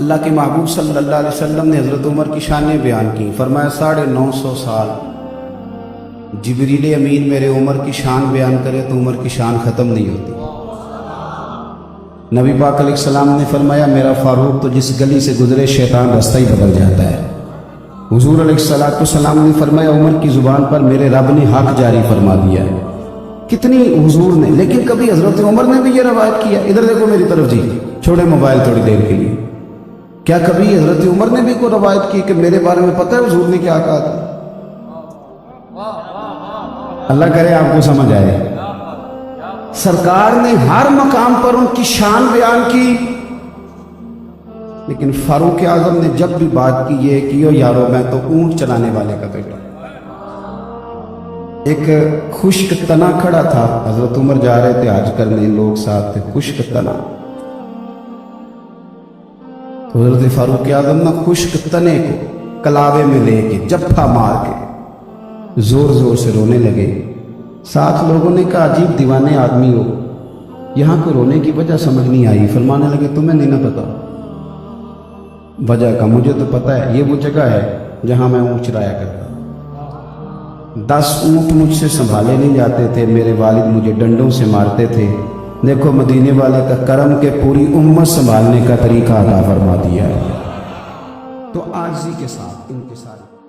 اللہ کے محبوب صلی اللہ علیہ وسلم نے حضرت عمر کی شانیں بیان کی. فرمایا 950 سال جبریل امین میرے عمر کی شان بیان کرے تو عمر کی شان ختم نہیں ہوتی. نبی پاک علیہ السلام نے فرمایا میرا فاروق تو جس گلی سے گزرے شیطان راستہ ہی بدل جاتا ہے. حضور علیہ السلام نے فرمایا عمر کی زبان پر میرے رب نے حق جاری فرما دیا ہے. کتنی حضور نے، لیکن کبھی حضرت عمر نے بھی یہ روایت کیا. ادھر دیکھو میری طرف جی، چھوڑے موبائل تھوڑی دیر کے لیے. کیا کبھی حضرت عمر نے بھی کوئی روایت کی کہ میرے بارے میں پتہ ہے حضور نے کیا کہا تھا؟ اللہ کرے آپ کو سمجھ آئے. سرکار نے ہر مقام پر ان کی شان بیان کی، لیکن فاروق اعظم نے جب بھی بات کی یہ کہ یارو میں تو اونٹ چلانے والے کا بیٹا. ایک خشک تنا کھڑا تھا، حضرت عمر جا رہے تھے حج کرنے، لوگ ساتھ تھے، خشک تنا. تو حضرت فاروق اعظم نے خشک تنے کو کلاوے میں لے کے جپھا مار کے زور زور سے رونے لگے. ساتھ لوگوں نے کہا عجیب دیوانے آدمی ہو، یہاں کو رونے کی وجہ سمجھ نہیں آئی. فرمانے لگے تمہیں نہیں نہ پتا وجہ کا؟ مجھے تو پتا ہے، یہ وہ جگہ ہے جہاں میں اونٹ چرایا کرتا. 10 اونٹ مجھ سے سنبھالے نہیں جاتے تھے، میرے والد مجھے ڈنڈوں سے مارتے تھے. دیکھو مدینے والے کا کرم کے پوری امت سنبھالنے کا طریقہ عطا فرما دیا ہے. تو عاجزی کے ساتھ